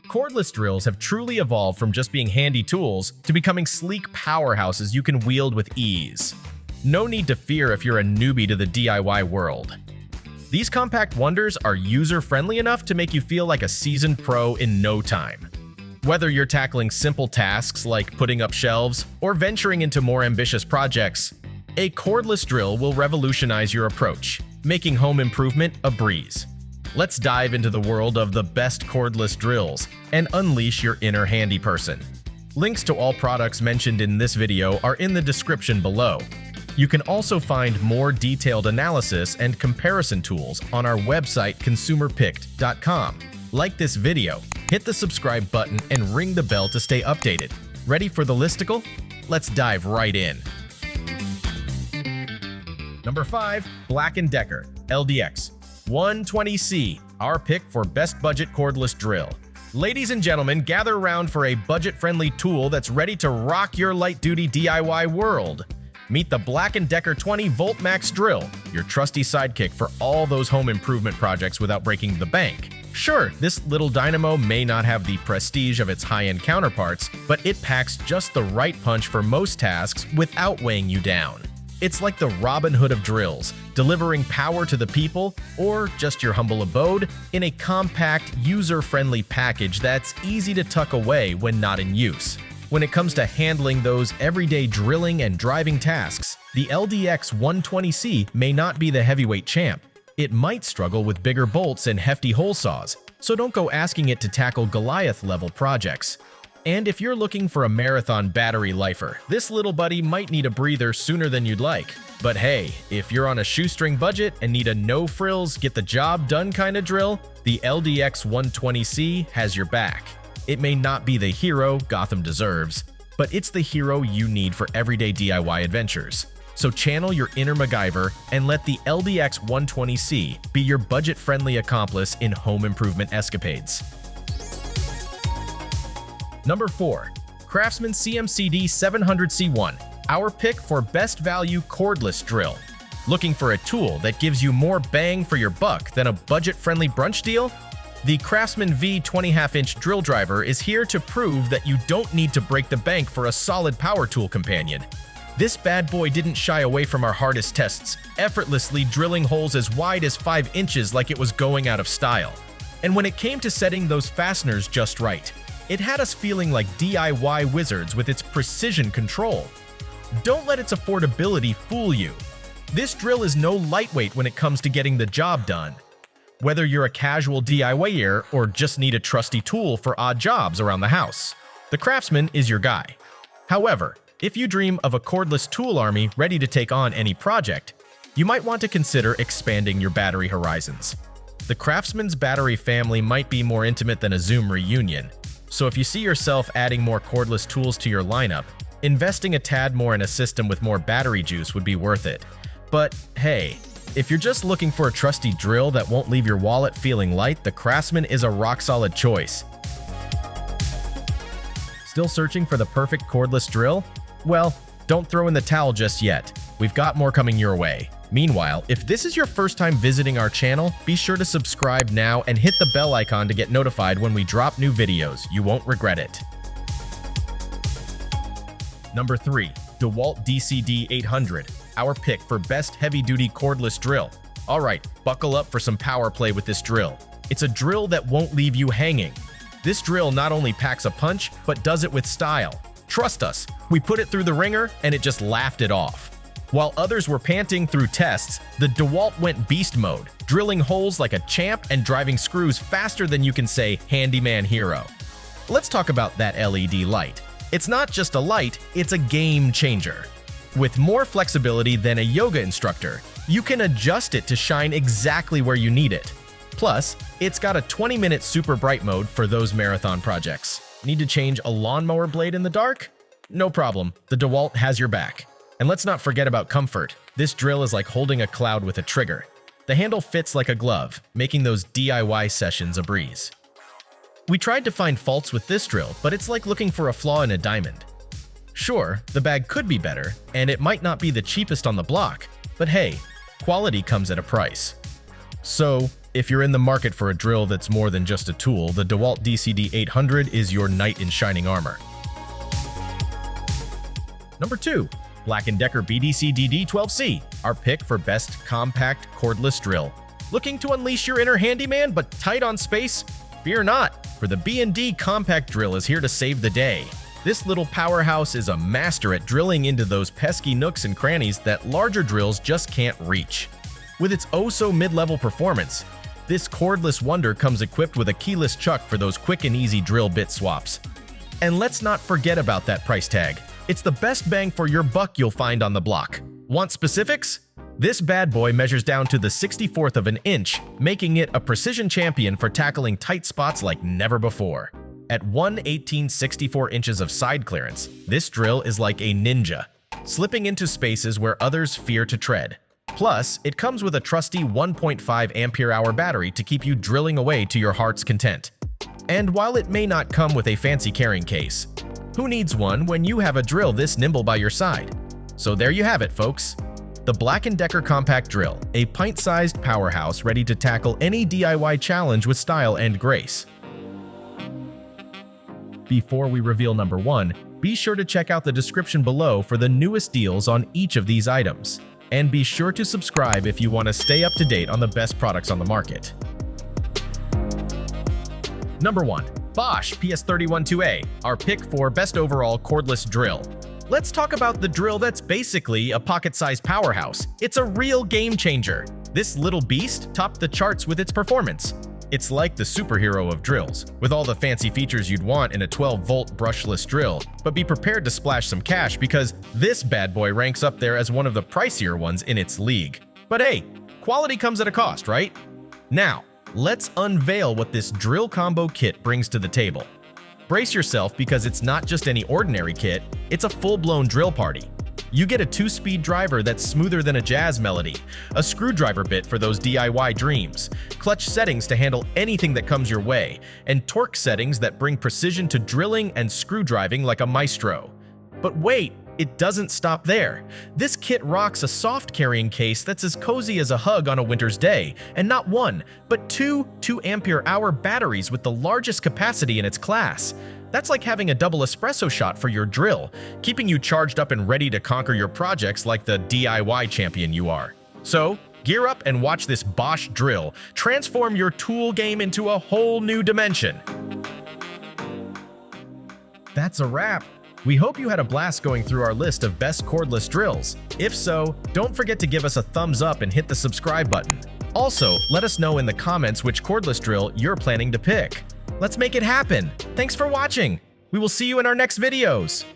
Cordless drills have truly evolved from just being handy tools to becoming sleek powerhouses you can wield with ease. No need to fear if you're a newbie to the DIY world. These compact wonders are user-friendly enough to make you feel like a seasoned pro in no time. Whether you're tackling simple tasks like putting up shelves or venturing into more ambitious projects, a cordless drill will revolutionize your approach, making home improvement a breeze. Let's dive into the world of the best cordless drills and unleash your inner handy person. Links to all products mentioned in this video are in the description below. You can also find more detailed analysis and comparison tools on our website consumerpicked.com. Like this video, hit the subscribe button and ring the bell to stay updated. Ready for the listicle? Let's dive right in. Number 5. Black Decker LDX120C, our pick for best budget cordless drill. Ladies and gentlemen, gather around for a budget-friendly tool that's ready to rock your light-duty DIY world. Meet the Black Decker 20-volt max drill, your trusty sidekick for all those home improvement projects without breaking the bank. Sure, this little dynamo may not have the prestige of its high-end counterparts, but it packs just the right punch for most tasks without weighing you down. It's like the Robin Hood of drills, delivering power to the people, or just your humble abode, in a compact, user-friendly package that's easy to tuck away when not in use. When it comes to handling those everyday drilling and driving tasks, the LDX120C may not be the heavyweight champ. It might struggle with bigger bolts and hefty hole saws, so don't go asking it to tackle Goliath-level projects. And if you're looking for a marathon battery lifer, this little buddy might need a breather sooner than you'd like. But hey, if you're on a shoestring budget and need a no-frills, get-the-job-done kind of drill, the LDX120C has your back. It may not be the hero Gotham deserves, but it's the hero you need for everyday DIY adventures. So channel your inner MacGyver and let the LDX120C be your budget-friendly accomplice in home improvement escapades. Number 4. Craftsman CMCD700C1, our pick for best value cordless drill. Looking for a tool that gives you more bang for your buck than a budget-friendly brunch deal? The Craftsman V 20.5-inch drill driver is here to prove that you don't need to break the bank for a solid power tool companion. This bad boy didn't shy away from our hardest tests, effortlessly drilling holes as wide as 5 inches like it was going out of style. And when it came to setting those fasteners just right, it had us feeling like DIY wizards with its precision control. Don't let its affordability fool you. This drill is no lightweight when it comes to getting the job done. Whether you're a casual DIYer or just need a trusty tool for odd jobs around the house, the Craftsman is your guy. However, if you dream of a cordless tool army ready to take on any project, you might want to consider expanding your battery horizons. The Craftsman's battery family might be more intimate than a Zoom reunion, so if you see yourself adding more cordless tools to your lineup, investing a tad more in a system with more battery juice would be worth it. But hey, if you're just looking for a trusty drill that won't leave your wallet feeling light, the Craftsman is a rock-solid choice. Still searching for the perfect cordless drill? Well, don't throw in the towel just yet. We've got more coming your way. Meanwhile, if this is your first time visiting our channel, be sure to subscribe now and hit the bell icon to get notified when we drop new videos. You won't regret it. Number 3. DeWalt DCD800, our pick for best heavy-duty cordless drill. Alright, buckle up for some power play with this drill. It's a drill that won't leave you hanging. This drill not only packs a punch, but does it with style. Trust us, we put it through the ringer and it just laughed it off. While others were panting through tests, the DeWalt went beast mode, drilling holes like a champ and driving screws faster than you can say handyman hero. Let's talk about that LED light. It's not just a light, it's a game changer. With more flexibility than a yoga instructor, you can adjust it to shine exactly where you need it. Plus, it's got a 20-minute super bright mode for those marathon projects. Need to change a lawnmower blade in the dark? No problem, the DeWalt has your back. And let's not forget about comfort. This drill is like holding a cloud with a trigger. The handle fits like a glove, making those DIY sessions a breeze. We tried to find faults with this drill, but it's like looking for a flaw in a diamond. Sure, the bag could be better, and it might not be the cheapest on the block, but hey, quality comes at a price. So, If you're in the market for a drill that's more than just a tool, the DeWalt DCD800 is your knight in shining armor. Number 2. Black Decker BDCDD12C, our pick for best compact cordless drill. Looking to unleash your inner handyman but tight on space? Fear not, for the B&D compact drill is here to save the day. This little powerhouse is a master at drilling into those pesky nooks and crannies that larger drills just can't reach. With its oh-so-mid-level performance, this cordless wonder comes equipped with a keyless chuck for those quick and easy drill bit swaps. And let's not forget about that price tag. It's the best bang for your buck you'll find on the block. Want specifics? This bad boy measures down to the 64th of an inch, making it a precision champion for tackling tight spots like never before. At 1/1864 inches of side clearance, this drill is like a ninja, slipping into spaces where others fear to tread. Plus, it comes with a trusty 1.5 ampere-hour battery to keep you drilling away to your heart's content. And while it may not come with a fancy carrying case, who needs one when you have a drill this nimble by your side? So there you have it, folks. The Black Decker Compact Drill, a pint-sized powerhouse ready to tackle any DIY challenge with style and grace. Before we reveal number 1, be sure to check out the description below for the newest deals on each of these items. And be sure to subscribe if you want to stay up to date on the best products on the market. Number 1. Bosch PS31 our pick for best overall cordless drill. Let's talk about the drill that's basically a pocket-sized powerhouse. It's a real game changer. This little beast topped the charts with its performance. It's like the superhero of drills, with all the fancy features you'd want in a 12-volt brushless drill, but be prepared to splash some cash because this bad boy ranks up there as one of the pricier ones in its league. But hey, quality comes at a cost, right? Now, let's unveil what this drill combo kit brings to the table. Brace yourself because it's not just any ordinary kit, it's a full-blown drill party. You get a 2-speed driver that's smoother than a jazz melody, a screwdriver bit for those DIY dreams, clutch settings to handle anything that comes your way, and torque settings that bring precision to drilling and screw driving like a maestro. But wait, it doesn't stop there. This kit rocks a soft carrying case that's as cozy as a hug on a winter's day, and not one, but two 2-ampere-hour batteries with the largest capacity in its class. That's like having a double espresso shot for your drill, keeping you charged up and ready to conquer your projects like the DIY champion you are. So, gear up and watch this Bosch drill transform your tool game into a whole new dimension. That's a wrap. We hope you had a blast going through our list of best cordless drills. If so, don't forget to give us a thumbs up and hit the subscribe button. Also, let us know in the comments which cordless drill you're planning to pick. Let's make it happen! Thanks for watching! We will see you in our next videos!